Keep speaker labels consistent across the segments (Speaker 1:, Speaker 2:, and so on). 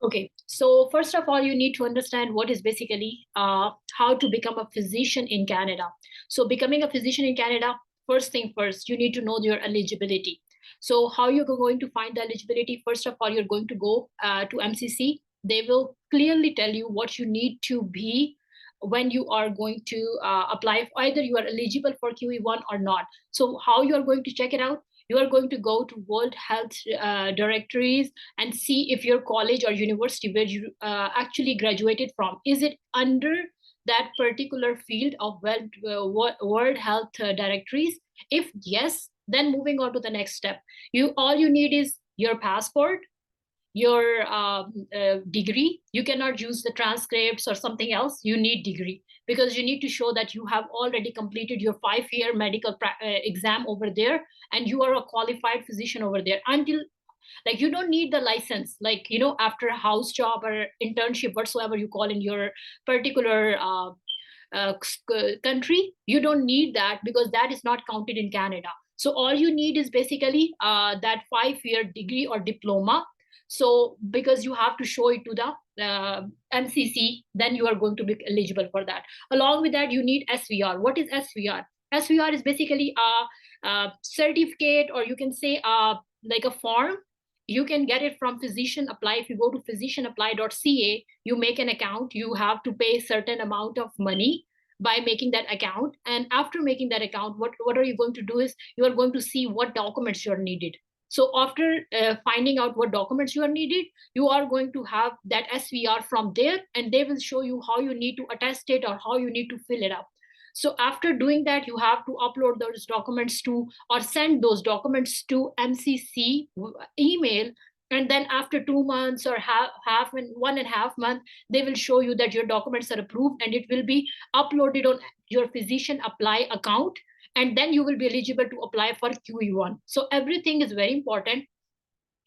Speaker 1: Okay, so first of all, you need to understand what is basically how to become a physician in Canada. So becoming a physician in Canada, first thing first, you need to know your eligibility. So how you're going to find the eligibility? First of all, you're going to go to MCC. They will clearly tell you what you need to be when you are going to apply. Either you are eligible for QE1 or not. So how you are going to check it out? You are going to go to World Health directories and see if your college or university where you actually graduated from, is it under that particular field of World Health directories. If yes, then moving on to the next step, you all you need is your passport, your degree. You cannot use the transcripts or something else. You need degree because you need to show that you have already completed your 5-year medical exam over there and you are a qualified physician over there. Until, like, you don't need the license, like, after a house job or internship whatsoever you call in your particular country, you don't need that because that is not counted in Canada. So all you need is basically that 5-year degree or diploma. So because you have to show it to the MCC, then you are going to be eligible for that. Along with that, you need SVR. What is SVR? SVR is basically a certificate, or you can say like a form. You can get it from Physician Apply. If you go to physicianapply.ca, you make an account. You have to pay a certain amount of money by making that account. And after making that account, what are you going to do is you are going to see what documents you are needed. So after finding out what documents you are needed, you are going to have that SVR from there, and they will show you how you need to attest it or how you need to fill it up. So after doing that, you have to upload those documents to, or send those documents to MCC email. And then after 2 months or half and 1.5 months, they will show you that your documents are approved and it will be uploaded on your Physician Apply account. And then you will be eligible to apply for QE1. So everything is very important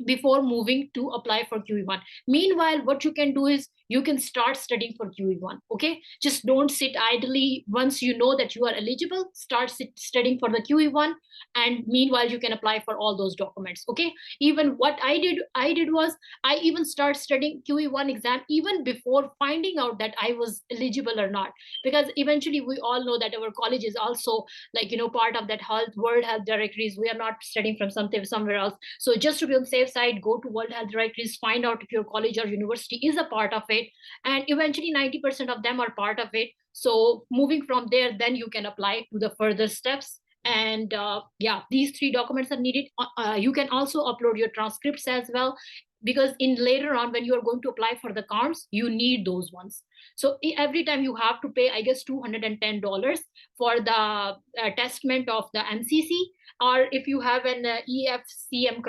Speaker 1: before moving to apply for QE1. Meanwhile, what you can do is you can start studying for QE1. Okay, just don't sit idly. Once you know that you are eligible, start studying for the QE1, and meanwhile you can apply for all those documents. Okay, even what I did was I even start studying QE1 exam even before finding out that I was eligible or not, because eventually we all know that our college is also, like, part of that World Health directories. We are not studying from somewhere else. So just to be on the safe side, go to World Health directories, find out if your college or university is a part of it, and eventually 90% of them are part of it. So moving from there, then you can apply to the further steps. And yeah, these 3 documents are needed. You can also upload your transcripts as well, because in later on when you are going to apply for the CARMs, you need those ones. So every time you have to pay, I guess, $210 for the testament of the MCC, or if you have an EFCM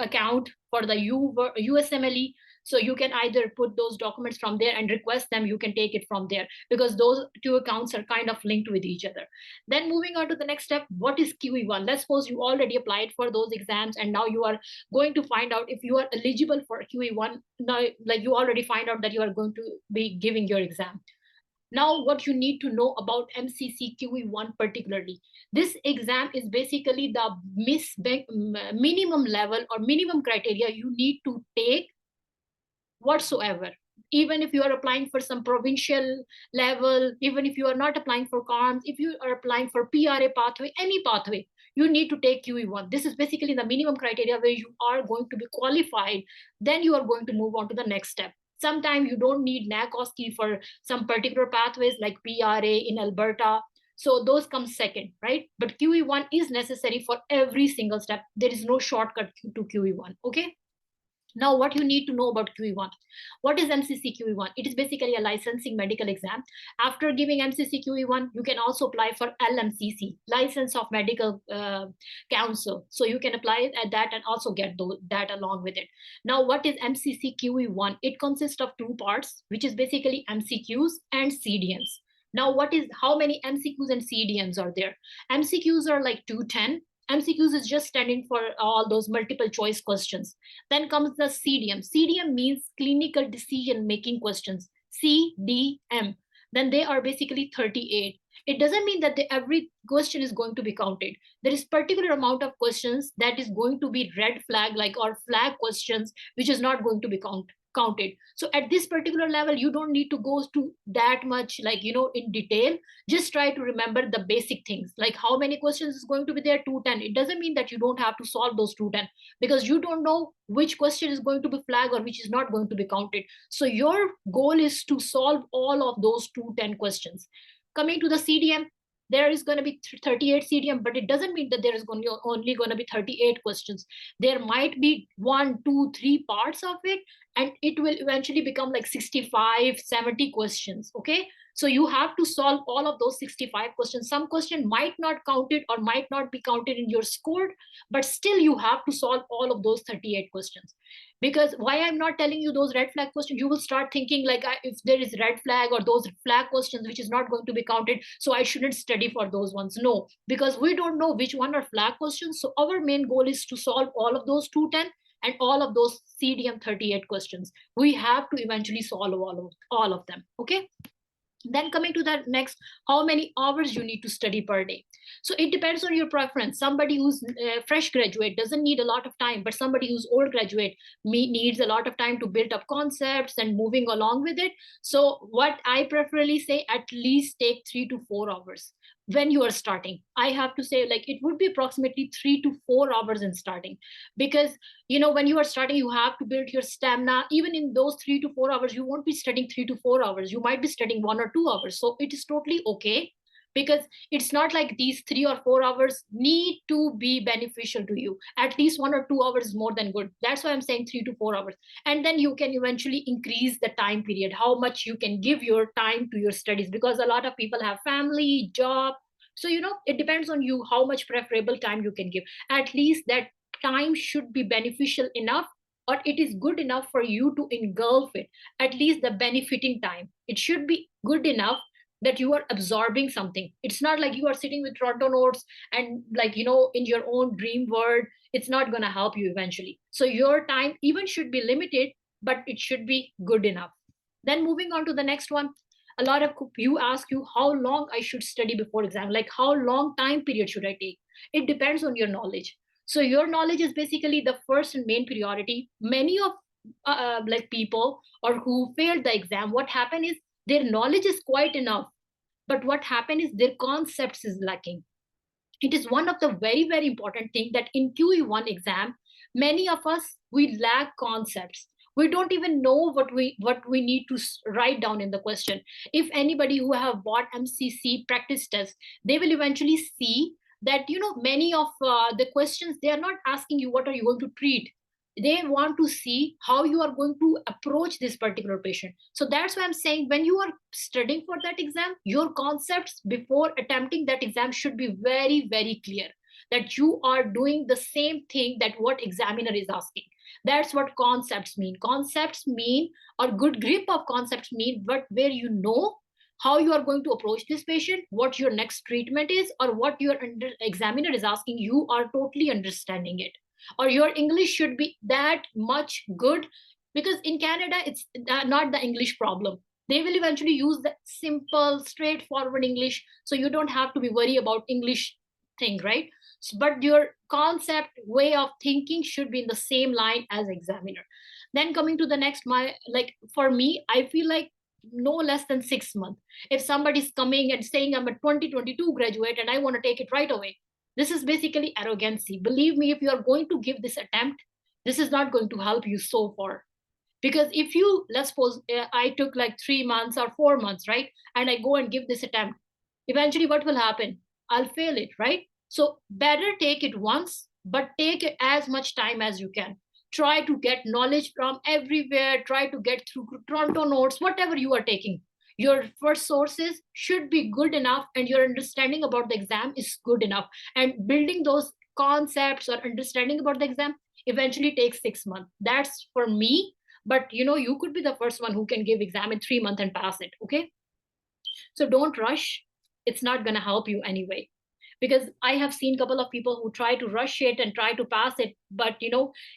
Speaker 1: account for the USMLE, so you can either put those documents from there and request them. You can take it from there because those 2 accounts are kind of linked with each other. Then moving on to the next step, what is QE1? Let's suppose you already applied for those exams and now you are going to find out if you are eligible for QE1. Now, like, you already find out that you are going to be giving your exam. Now, what you need to know about MCCQE1 particularly. This exam is basically the minimum level or minimum criteria you need to take whatsoever. Even if you are applying for some provincial level, even if you are not applying for CARMS, if you are applying for PRA pathway, any pathway, you need to take QE1. This is basically the minimum criteria where you are going to be qualified. Then you are going to move on to the next step. Sometimes you don't need NACOSKI for some particular pathways like PRA in Alberta. So those come second, right? But QE1 is necessary for every single step. There is no shortcut to QE1, okay? Now, what you need to know about QE1. What is MCCQE1? It is basically a licensing medical exam. After giving MCCQE1, you can also apply for LMCC, License of Medical Council. So you can apply at that and also get that along with it. Now, what is MCCQE1? It consists of 2 parts, which is basically MCQs and CDNs. Now, how many MCQs and CDNs are there? MCQs are like 210. MCQs is just standing for all those multiple choice questions. Then comes the CDM. CDM means clinical decision making questions. CDM. Then they are basically 38. It doesn't mean that every question is going to be counted. There is particular amount of questions that is going to be red flag, like, or flag questions, which is not going to be counted. So at this particular level, you don't need to go to that much, like, in detail. Just try to remember the basic things, like how many questions is going to be there, 210. It doesn't mean that you don't have to solve those 210, because you don't know which question is going to be flagged or which is not going to be counted. So your goal is to solve all of those 210 questions. Coming to the CDM, there is going to be 38 CDM, but it doesn't mean that there is only going to be 38 questions. There might be 1, 2, 3 parts of it, and it will eventually become like 65, 70 questions. Okay, so you have to solve all of those 65 questions. Some question might not count it or might not be counted in your score, but still you have to solve all of those 38 questions. Because why I'm not telling you those red flag questions, you will start thinking like, if there is red flag or those flag questions which is not going to be counted, so I shouldn't study for those ones. No, because we don't know which one are flag questions. So our main goal is to solve all of those 210 and all of those CDM 38 questions. We have to eventually solve all of them. Okay, then coming to that next, how many hours you need to study per day. So it depends on your preference. Somebody who's fresh graduate doesn't need a lot of time, but somebody who's old graduate needs a lot of time to build up concepts and moving along with it. So what I preferably say, at least take 3 to 4 hours when you are starting. I have to say, like, it would be approximately 3 to 4 hours in starting, because when you are starting, you have to build your stamina. Even in those 3 to 4 hours, you won't be studying 3 to 4 hours, you might be studying 1 or 2 hours. So it is totally okay, because it's not like these 3 or 4 hours need to be beneficial to you. At least 1 or 2 hours is more than good. That's why I'm saying 3 to 4 hours. And then you can eventually increase the time period, how much you can give your time to your studies, because a lot of people have family, job. So it depends on you how much preferable time you can give. At least that time should be beneficial enough, or it is good enough for you to engulf it. At least the benefiting time, it should be good enough that you are absorbing something. It's not like you are sitting with Toronto notes and, like, in your own dream world. It's not going to help you eventually. So your time even should be limited, but it should be good enough. Then moving on to the next one, a lot of you ask you how long I should study before exam, like how long time period should I take. It depends on your knowledge. So your knowledge is basically the first and main priority. Many of like people or who failed the exam, what happened is their knowledge is quite enough, but what happened is their concepts is lacking. It is one of the very, very important thing that in QE1 exam, many of us, we lack concepts. We don't even know what we need to write down in the question. If anybody who have bought MCC practice test, they will eventually see that many of the questions, they are not asking you what are you going to treat. They want to see how you are going to approach this particular patient. So that's why I'm saying, when you are studying for that exam, your concepts before attempting that exam should be very, very clear, that you are doing the same thing that what examiner is asking. That's what concepts mean. Concepts mean, or good grip of concepts mean, but where how you are going to approach this patient, what your next treatment is, or what your examiner is asking, you are totally understanding it. Or your English should be that much good, because in Canada, it's not the English problem. They will eventually use the simple, straightforward English, so you don't have to be worried about English thing, right? But your concept, way of thinking should be in the same line as examiner. Then coming to the next, for me, I feel like no less than 6 months. If somebody's coming and saying I'm a 2022 graduate and I want to take it right away, this is basically arrogancy. Believe me, if you are going to give this attempt, this is not going to help you so far. Because if you, let's suppose I took like 3 months or 4 months, right? And I go and give this attempt, eventually what will happen? I'll fail it, right? So better take it once, but take as much time as you can. Try to get knowledge from everywhere. Try to get through Toronto notes, whatever you are taking. Your first sources should be good enough, and your understanding about the exam is good enough. And building those concepts or understanding about the exam eventually takes 6 months. That's for me. But you could be the first one who can give exam in 3 months and pass it. Okay. So don't rush. It's not going to help you anyway. Because I have seen a couple of people who try to rush it and try to pass it, but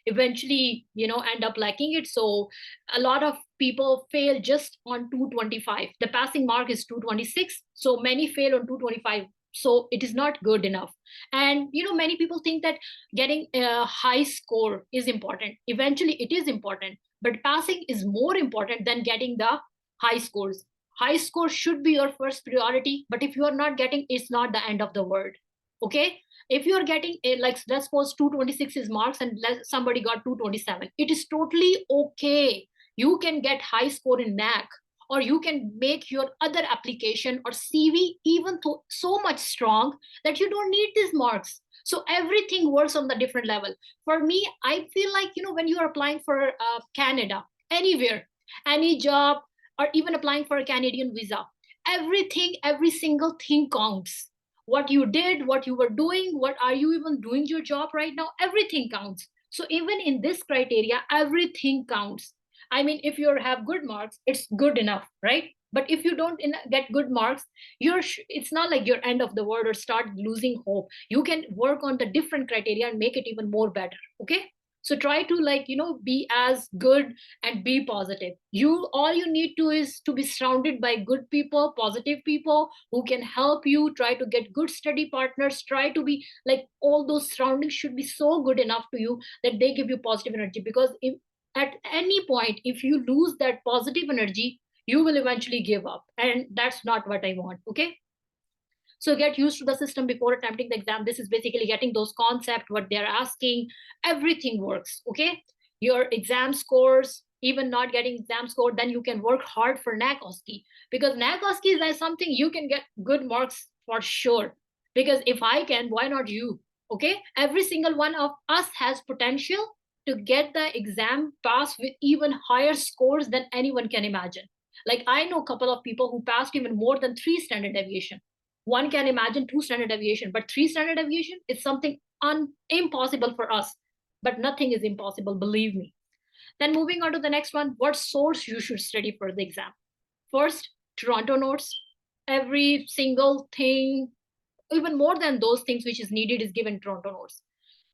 Speaker 1: eventually end up lacking it. So a lot of people fail just on 225. The passing mark is 226. So many fail on 225. So it is not good enough. And many people think that getting a high score is important. Eventually it is important, but passing is more important than getting the high scores. High score should be your first priority, but if you are not getting, it's not the end of the world. Okay, if you are getting a, like, let's suppose 226 is marks and somebody got 227, it is totally okay. You can get high score in NAC, or you can make your other application or CV even so much strong that you don't need these marks. So everything works on the different level. For me, I feel like, when you are applying for Canada, anywhere, any job, or even applying for a Canadian visa, everything, every single thing counts. What you did, what you were doing, what are you even doing your job right now, everything counts. So even in this criteria, everything counts. I mean, if you have good marks, it's good enough, right? But if you don't get good marks, it's not like you're end of the world or start losing hope. You can work on the different criteria and make it even more better. Okay, so try to, like, be as good and be positive. All you need to is to be surrounded by good people, positive people who can help you. Try to get good study partners. Try to be like, all those surroundings should be so good enough to you that they give you positive energy. Because if at any point, if you lose that positive energy, you will eventually give up, and that's not what I want. Okay, so get used to the system before attempting the exam. This is basically getting those concepts, what they're asking. Everything works. Okay, your exam scores, even not getting exam score, then you can work hard for NACOSKI, because NACOSKI is like something you can get good marks for sure. Because if I can, why not you? Okay, every single one of us has potential to get the exam pass with even higher scores than anyone can imagine. Like, I know a couple of people who passed even more than 3 standard deviation. One can imagine 2 standard deviation, but 3 standard deviation is something impossible for us. But nothing is impossible, believe me. Then moving on to the next one, what source you should study for the exam. First, Toronto notes. Every single thing, even more than those things which is needed, is given Toronto notes.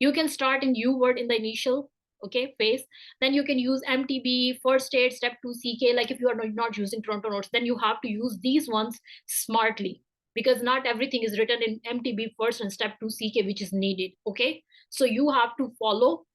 Speaker 1: You can start in U-word in the initial, okay, phase. Then you can use MTB, first aid, step 2 CK. Like, if you are not using Toronto notes, then you have to use these ones smartly, because not everything is written in MTB first and step 2 CK, which is needed. Okay, so you have to follow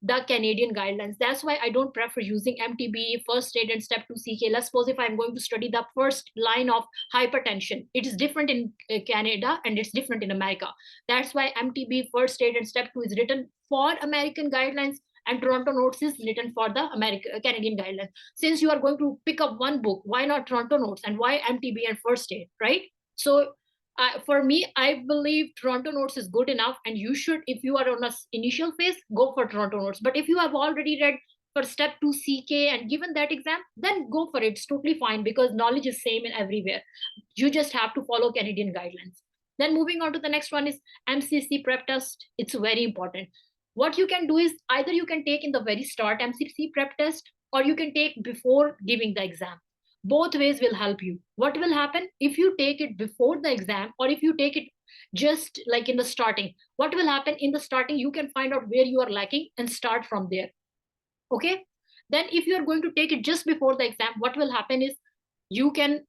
Speaker 1: the Canadian guidelines. That's why I don't prefer using MTB, first aid, and step 2 CK. Let's suppose if I'm going to study the first line of hypertension, it is different in Canada and it's different in America. That's why MTB, first aid, and step 2 is written for American guidelines, and Toronto notes is written for the Canadian guidelines. Since you are going to pick up one book, why not Toronto notes, and why MTB and first aid, right? So for me, I believe Toronto notes is good enough, and you should, if you are on a initial phase, go for Toronto notes. But if you have already read for step 2 CK and given that exam, then go for it. It's totally fine, because knowledge is same in everywhere. You just have to follow Canadian guidelines. Then moving on to the next one is MCC prep test. It's very important. What you can do is, either you can take in the very start MCC prep test, or you can take before giving the exam. Both ways will help you. What will happen if you take it before the exam, or if you take it just like in the starting? What will happen in the starting? You can find out where you are lacking and start from there. Okay, then if you are going to take it just before the exam, what will happen is, you can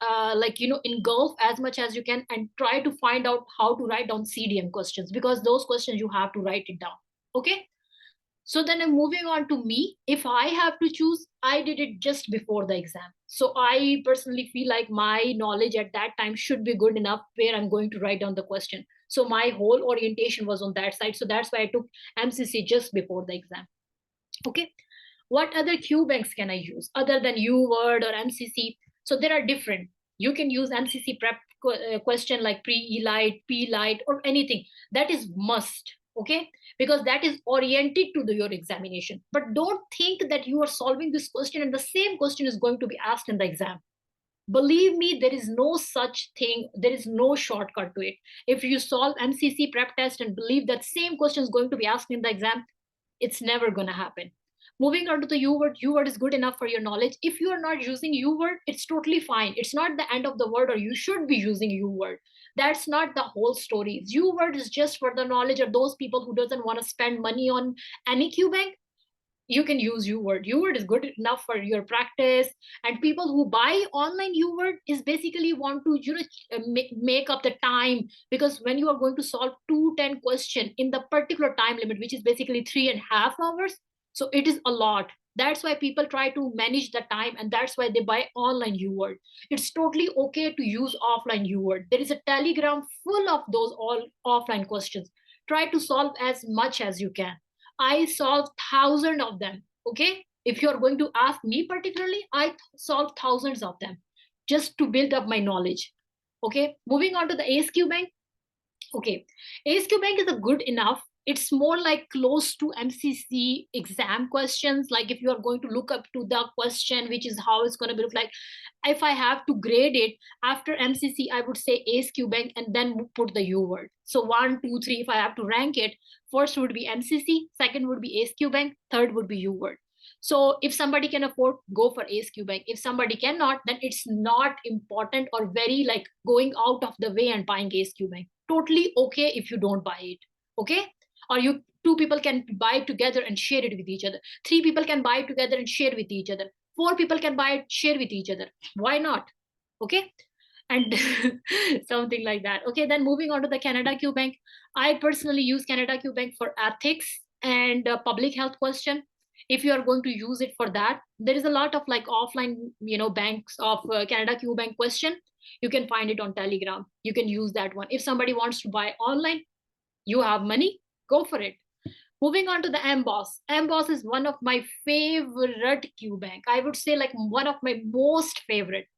Speaker 1: engulf as much as you can and try to find out how to write down CDM questions, because those questions you have to write it down. Okay, so then I'm moving on to me. If I have to choose, I did it just before the exam. So I personally feel like my knowledge at that time should be good enough where I'm going to write down the question. So my whole orientation was on that side. So that's why I took MCC just before the exam. Okay. What other Q banks can I use other than U-word or MCC? So there are different. You can use MCC prep question like pre-elite, P-lite, or anything. That is must. Okay, because that is oriented to your examination. But don't think that you are solving this question and the same question is going to be asked in the exam. Believe me, there is no such thing. There is no shortcut to it. If you solve MCC prep test and believe that same question is going to be asked in the exam, it's never going to happen. Moving on to the U-word. U-word is good enough for your knowledge. If you are not using U-word, it's totally fine. It's not the end of the word, or you should be using U-word. That's not the whole story. U-word is just for the knowledge of those people who doesn't want to spend money on any Q bank. you can use uword. Uword is good enough for your practice. And people who buy online uword is basically want to make up the time, because when you are going to solve 210 question in the particular time limit, which is basically 3.5 hours, so it is a lot. That's why people try to manage the time, and that's why they buy online uword. It's totally okay to use offline uword. There is a Telegram full of those all offline questions. Try to solve as much as you can. I solved thousands of them. Okay. If you're going to ask me particularly, I solved thousands of them just to build up my knowledge. Okay. Moving on to the ASQ Bank. Okay. ASQ Bank is a good enough. It's more like close to MCC exam questions. Like if you are going to look up to the question, which is how it's going to be look like. If I have to grade it after MCC, I would say ASQ Bank and then put the U word. So 1, 2, 3, if I have to rank it, first would be MCC, second would be ASQ Bank, third would be U word. So if somebody can afford, go for ASQ Bank. If somebody cannot, then it's not important or very like going out of the way and buying ASQ Bank. Totally okay if you don't buy it. Okay. Or you two people can buy it together and share it with each other. Three people can buy it together and share with each other. Four people can buy it, share with each other. Why not? Okay. And something like that. Okay, then moving on to the Canada Q Bank. I personally use Canada Q Bank for ethics and public health question. If you are going to use it for that, there is a lot of like offline, banks of Canada Q Bank question. You can find it on Telegram. You can use that one. If somebody wants to buy online, you have money, go for it. Moving on to the Emboss. Emboss is one of my favorite Q Bank. I would say like one of my most favorite.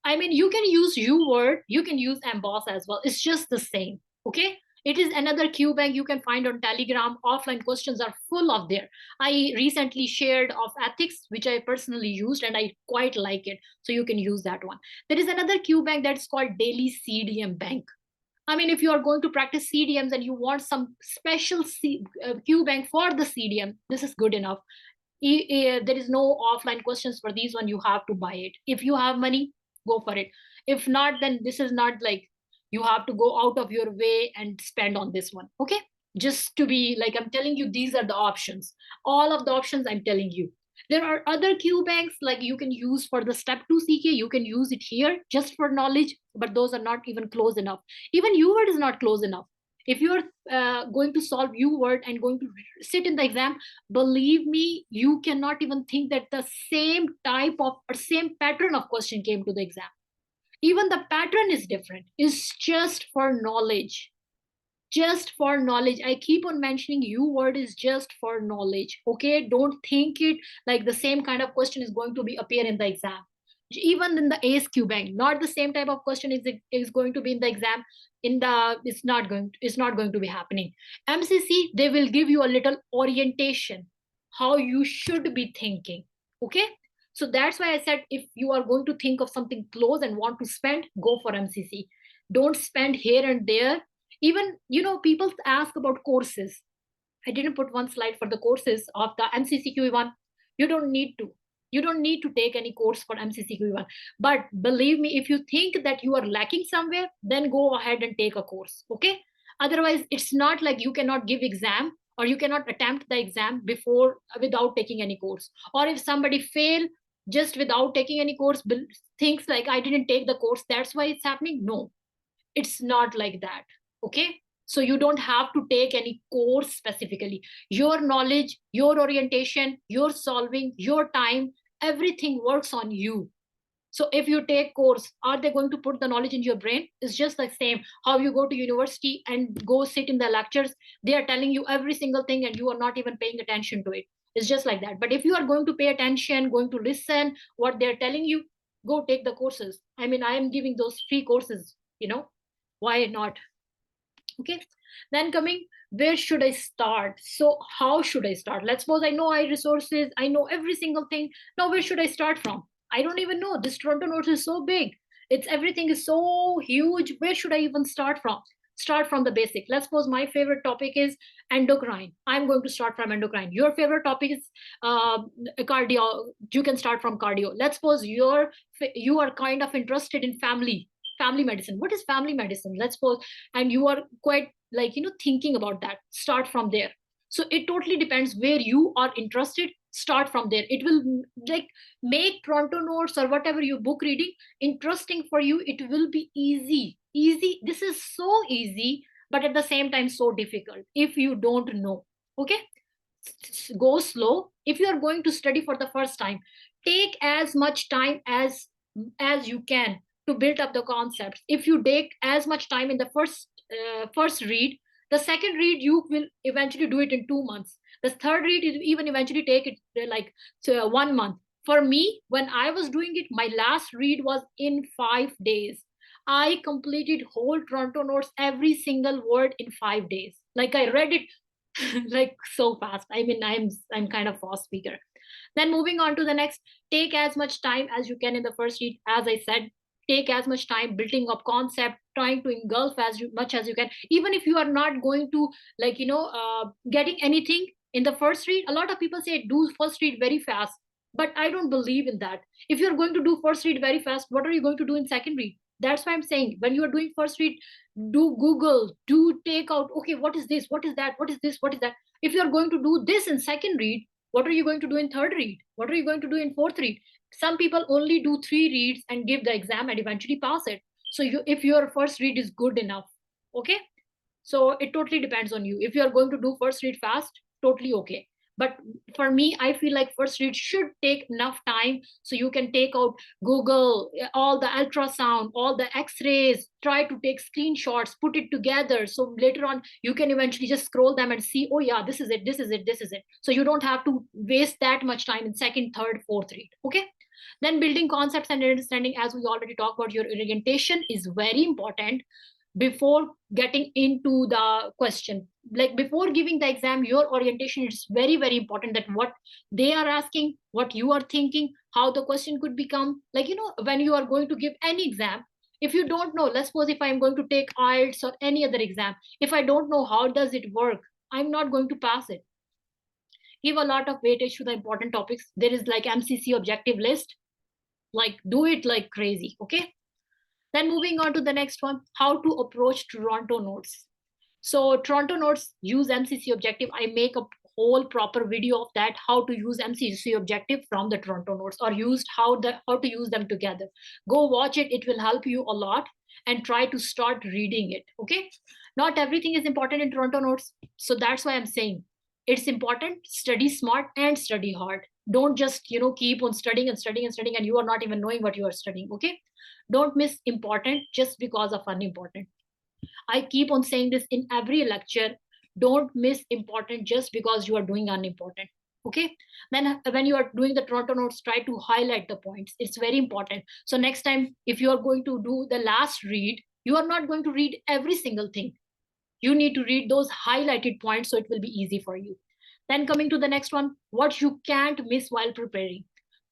Speaker 1: I mean, you can use uword, you can use emboss as well. It's just the same. Okay. It is another Q bank you can find on Telegram. Offline questions are full of there. I recently shared of ethics, which I personally used and I quite like it. So you can use that one. There is another Q bank that's called Daily CDM Bank. I mean, if you are going to practice CDMs and you want some special Q bank for the CDM, this is good enough. There is no offline questions for these one. You have to buy it. If you have money, go for it. If not, then this is not like you have to go out of your way and spend on this one. Okay. Just to be like, I'm telling you, these are the options. All of the options I'm telling you. There are other Q banks like you can use for the step 2 CK. You can use it here just for knowledge, but those are not even close enough. Even UWord is not close enough. If you're going to solve UWord and going to sit in the exam, believe me, you cannot even think that the same type of or same pattern of question came to the exam. Even the pattern is different. It's just for knowledge. Just for knowledge. I keep on mentioning UWord is just for knowledge. Okay, don't think it like the same kind of question is going to be appear in the exam. Even in the ASQ bank, not the same type of question is going to be in the exam. In the it's not going to be happening. MCC, they will give you a little orientation how you should be thinking. Okay, so that's why I said if you are going to think of something close and want to spend, go for MCC. Don't spend here and there. Even people ask about courses. I didn't put one slide for the courses of the MCCQE1. You don't need to. You don't need to take any course for MCCQE1. But believe me, if you think that you are lacking somewhere, then go ahead and take a course. Okay. Otherwise, it's not like you cannot give exam or you cannot attempt the exam before without taking any course. Or if somebody fail just without taking any course, thinks like I didn't take the course, that's why it's happening. No, it's not like that. Okay. So you don't have to take any course specifically. Your knowledge, your orientation, your solving, your time, everything works on you. So if you take course, are they going to put the knowledge in your brain? It's just the same how you go to university and go sit in the lectures. They are telling you every single thing and you are not even paying attention to it. It's just like that. But if you are going to pay attention, going to listen what they're telling you, go take the courses. I mean, I am giving those free courses, why not? Okay. Then coming, where should I start? So how should I start? Let's suppose I know resources, I know every single thing. Now where should I start from? I don't even know. This Toronto North is so big. It's everything is so huge. Where should I even start from? Start from the basic. Let's suppose my favorite topic is endocrine. I'm going to start from endocrine. Your favorite topic is cardio. You can start from cardio. Let's suppose you are kind of interested in family medicine. What is family medicine? Let's suppose, and you are quite like thinking about that. Start from there. So it totally depends where you are interested. start from there. It will like make Toronto notes or whatever you book reading interesting for you. It will be easy. This is so easy, but at the same time so difficult if you don't know. Okay, go slow. If you are going to study for the first time, take as much time as you can to build up the concepts. If you take as much time in the first read, the second read you will eventually do it in 2 months. The third read is even eventually take it like 1 month. For me, when I was doing it, my last read was in 5 days. I completed whole Toronto notes, every single word in 5 days. Like I read it like so fast. I mean, I'm kind of fast speaker. Then moving on to the next, take as much time as you can in the first read. As I said, take as much time building up concept, trying to engulf much as you can. Even if you are not going to like getting anything in the first read, a lot of people say do first read very fast, but I don't believe in that. If you're going to do first read very fast, what are you going to do in second read? That's why I'm saying when you are doing first read, do Google, do take out, okay, what is this, what is that, what is this, what is that. If you're going to do this in second read, what are you going to do in third read? What are you going to do in fourth read? Some people only do 3 reads and give the exam and eventually pass it. So if your first read is good enough, okay, so it totally depends on you. If you are going to do first read fast, totally okay. But for me, I feel like first read should take enough time so you can take out Google, all the ultrasound, all the x-rays, try to take screenshots, put it together. So later on, you can eventually just scroll them and see, oh yeah, this is it, this is it, this is it. So you don't have to waste that much time in second, third, fourth read. Okay. Then building concepts and understanding, as we already talked about, your orientation is very important before getting into the question. Like before giving the exam, your orientation is very, very important, that what they are asking, what you are thinking, how the question could become. Like, when you are going to give any exam, if you don't know, let's suppose if I'm going to take IELTS or any other exam, if I don't know how does it work, I'm not going to pass it. Give a lot of weightage to the important topics. There is like MCC objective list, like do it like crazy. Okay, then moving on to the next one, how to approach Toronto notes. So Toronto notes use MCC objective. I make a whole proper video of that, how to use MCC objective from the Toronto notes, or used how to use them together. Go watch it. It will help you a lot, and try to start reading it. Okay. Not everything is important in Toronto notes. So that's why I'm saying it's important. Study smart and study hard. Don't just, keep on studying and studying and studying, and you are not even knowing what you are studying. Okay. Don't miss important just because of unimportant. I keep on saying this in every lecture. Don't miss important just because you are doing unimportant. Okay. Then when you are doing the Toronto notes, try to highlight the points. It's very important. So next time, if you are going to do the last read, you are not going to read every single thing. You need to read those highlighted points so it will be easy for you. Then coming to the next one, what you can't miss while preparing.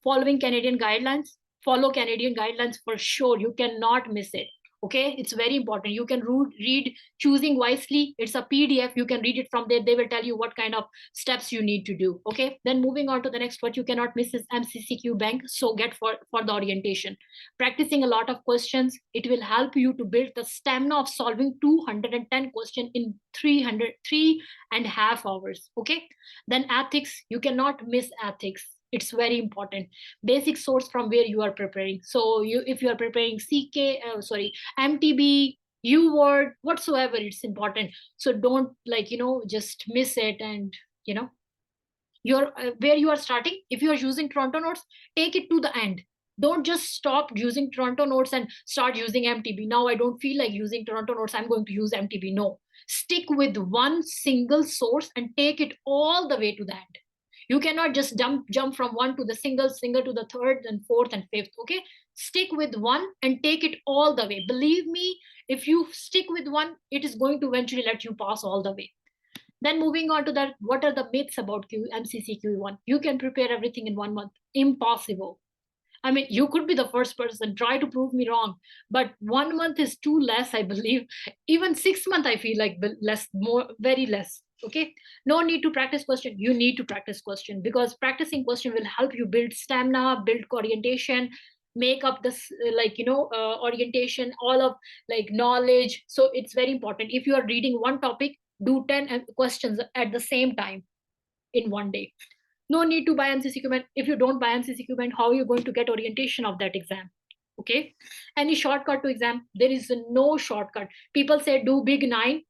Speaker 1: Following Canadian guidelines. Follow Canadian guidelines for sure. You cannot miss it. Okay, it's very important. You can read Choosing Wisely. It's a PDF. You can read it from there. They will tell you what kind of steps you need to do. Okay, then moving on to the next, what you cannot miss is MCCQ Bank. So get for the orientation. Practicing a lot of questions. It will help you to build the stamina of solving 210 questions in 3.5 hours. Okay, then ethics. You cannot miss ethics. It's very important. Basic source from where you are preparing. So if you are preparing MTB, U-word, whatsoever, it's important. So don't just miss it. And you're where you are starting. If you are using Toronto notes, take it to the end. Don't just stop using Toronto notes and start using MTB. Now I don't feel like using Toronto notes, I'm going to use MTB. No, stick with one single source and take it all the way to the end. You cannot just jump from one to the single to the third and fourth and fifth. Okay, stick with one and take it all the way. Believe me, if you stick with one, it is going to eventually let you pass all the way. Then moving on to that, what are the myths about MCCQE1? You can prepare everything in 1 month. Impossible. I mean, you could be the first person, try to prove me wrong, but 1 month is too less, I believe. Even 6 months, I feel like less, more, very less. Okay. No need to practice question. You need to practice question, because practicing question will help you build stamina, build orientation, make up this orientation, all of like knowledge. So it's very important. If you are reading one topic, do 10 questions at the same time in one day. No need to buy MCCQE. If you don't buy MCCQE, how are you going to get orientation of that exam? Okay. Any shortcut to exam? There is no shortcut. People say do big nine.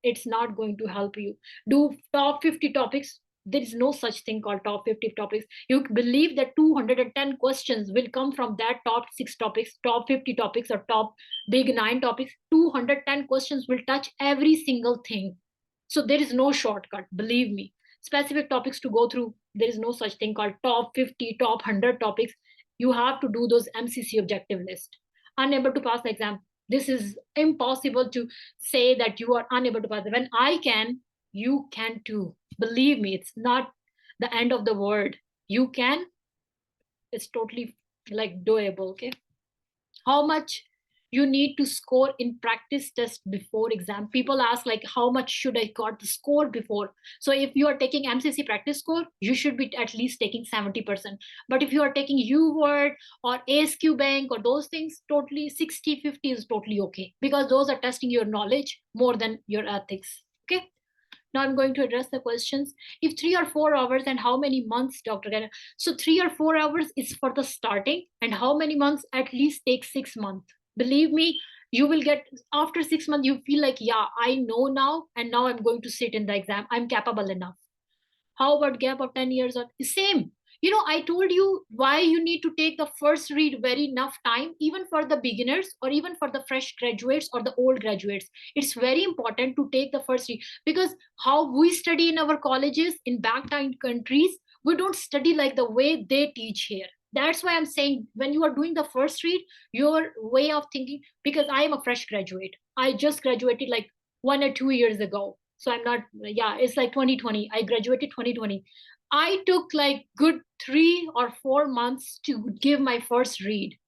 Speaker 1: It's not going to help you. Do top 50 topics. There is no such thing called top 50 topics. You believe that 210 questions will come from that top 6 topics, top 50 topics, or top big 9 topics. 210 questions will touch every single thing. So there is no shortcut, believe me. Specific topics to go through, there is no such thing called top 50, top 100 topics. You have to do those MCC objective list. Unable to pass the exam, this is impossible to say that you are unable to pass it. When I can, you can too. Believe me, it's not the end of the world. You can, it's totally like doable. Okay. How much you need to score in practice test before exam? People ask like, how much should I got the score before? So if you are taking MCC practice score, you should be at least taking 70%. But if you are taking UWord or ASQ bank or those things, totally 60-50 is totally okay, because those are testing your knowledge more than your ethics. Okay. Now I'm going to address the questions. If 3 or 4 hours, and how many months, Dr. Ganna? So 3 or 4 hours is for the starting, and how many months? At least take 6 months. Believe me, you will get, after 6 months, you feel like, yeah, I know now, and now I'm going to sit in the exam. I'm capable enough. How about gap of 10 years? Or same. I told you why you need to take the first read very enough time, even for the beginners or even for the fresh graduates or the old graduates. It's very important to take the first read, because how we study in our colleges in back-time countries, we don't study like the way they teach here. That's why I'm saying, when you are doing the first read, your way of thinking, because I am a fresh graduate. I just graduated like 1 or 2 years ago. So I'm not, yeah, it's like 2020. I graduated 2020. I took like good 3 or 4 months to give my first read.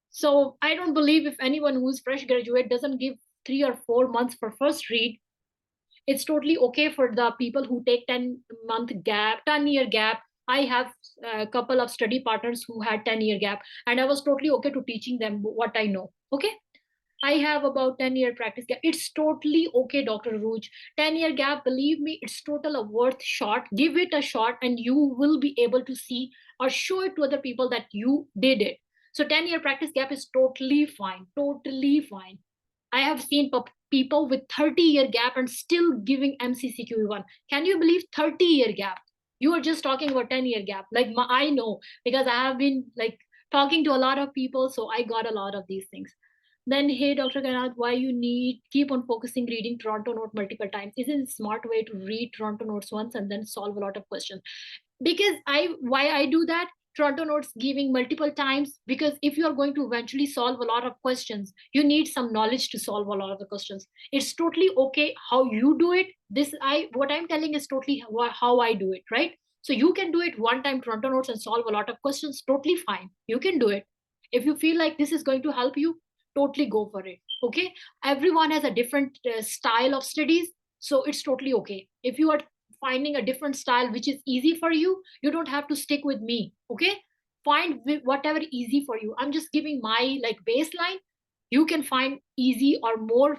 Speaker 1: So I don't believe if anyone who's fresh graduate doesn't give 3 or 4 months for first read, it's totally okay for the people who take 10-month gap, 10-year gap. I have a couple of study partners who had 10-year gap, and I was totally okay to teaching them what I know. Okay. I have about 10-year practice gap. It's totally okay, Dr. Rooj. 10-year gap, believe me, it's total a worth shot. Give it a shot and you will be able to see or show it to other people that you did it. So 10-year practice gap is totally fine. Totally fine. I have seen people with 30-year gap and still giving MCCQE1. Can you believe 30-year gap? You are just talking about 10-year gap. Like I know, because I have been like talking to a lot of people, so I got a lot of these things. Then, hey, Dr. Kanath, why you need keep on focusing reading Toronto Note multiple times? Isn't it a smart way to read Toronto Notes once and then solve a lot of questions? Because why I do that? Toronto Notes giving multiple times, because if you are going to eventually solve a lot of questions, you need some knowledge to solve a lot of the questions. It's totally okay how you do it. What I'm telling is totally how I do it, right? So you can do it one time Toronto Notes and solve a lot of questions. Totally fine. You can do it. If you feel like this is going to help you, totally go for it. Okay. Everyone has a different style of studies. So it's totally okay. If you are finding a different style which is easy for you, you don't have to stick with me. Okay. Find whatever easy for you. I'm just giving my like baseline. You can find easy or more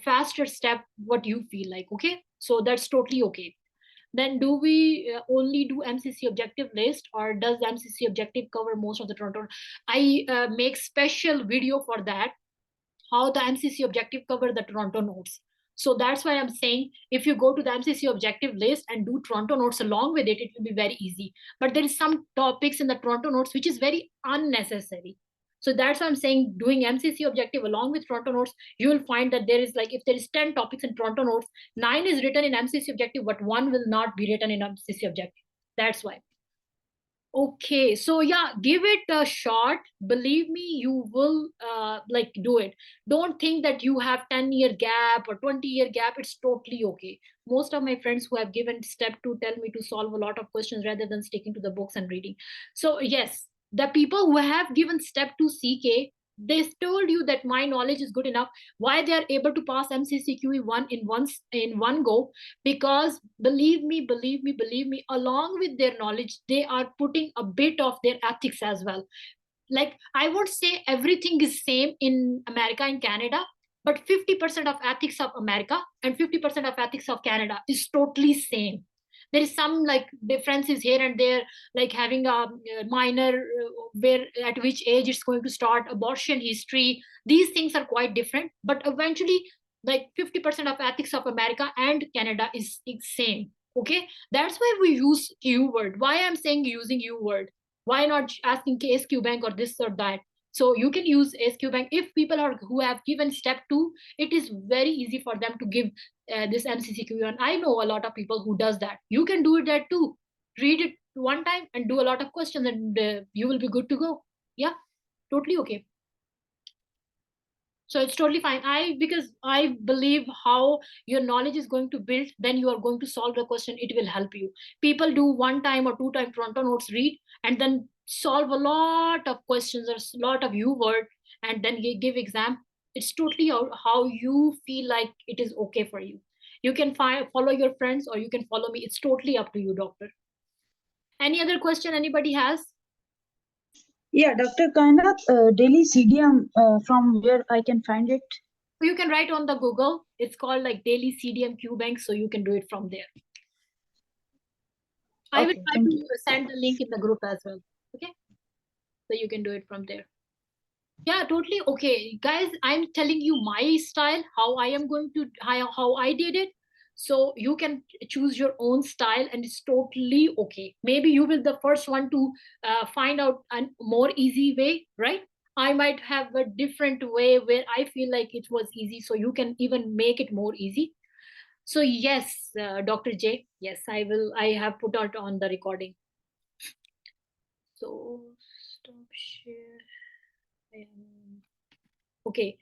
Speaker 1: faster step what you feel like. Okay. So that's totally okay. Then do we only do MCC objective list, or does the MCC objective cover most of the Toronto? I make special video for that, how the MCC objective cover the Toronto notes. So that's why I'm saying, if you go to the MCC objective list and do Toronto notes along with it, it will be very easy. But there is some topics in the Toronto notes which is very unnecessary. So that's why I'm saying, doing MCC objective along with Toronto notes, you will find that there is like, if there is 10 topics in Toronto notes, 9 is written in MCC objective, but 1 will not be written in MCC objective. That's why. Okay, so yeah, give it a shot. Believe me, you will like do it. Don't think that you have 10-year gap or 20-year gap. It's totally okay. Most of my friends who have given step 2 tell me to solve a lot of questions rather than sticking to the books and reading. So yes, the people who have given step 2 CK, they told you that my knowledge is good enough. Why they are able to pass MCCQE1 in one go? Because believe me, along with their knowledge, they are putting a bit of their ethics as well. Like, I would say everything is same in America and Canada, but 50% of ethics of America and 50% of ethics of Canada is totally same. There is some like differences here and there, like having a minor where at which age it's going to start, abortion history. These things are quite different, but eventually like 50% of ethics of America and Canada is same. Okay, that's why we use Q word. Why I'm saying using U word? Why not asking SQ bank or this or that? So you can use SQ bank if people are who have given step 2. It is very easy for them to give this MCCQE1. I know a lot of people who does that. You can do it that too. Read it one time and do a lot of questions, and you will be good to go. Yeah, totally okay. So it's totally fine. Because I believe how your knowledge is going to build, then you are going to solve the question. It will help you. People do one time or two time Toronto notes read and then solve a lot of questions or a lot of U word and then give exam. It's totally how you feel like it is okay for you. You can follow your friends or you can follow me. It's totally up to you, doctor. Any other question anybody has?
Speaker 2: Yeah, Dr. Kainat, daily CDM, from where I can find it?
Speaker 1: You can write on the Google. It's called like daily CDM Q bank, so you can do it from there. I will
Speaker 2: Okay,
Speaker 1: try
Speaker 2: thank
Speaker 1: to
Speaker 2: you.
Speaker 1: send the link in the group as well. Okay, so you can do it from there. Yeah, totally okay, guys. I'm telling you my style, how I am going to how I did it. So you can choose your own style, and it's totally okay. Maybe you will the first one to find out a more easy way, right? I might have a different way where I feel like it was easy, so you can even make it more easy. So yes, Dr. J, yes, I will. I have put out on the recording. So stop share. Okay.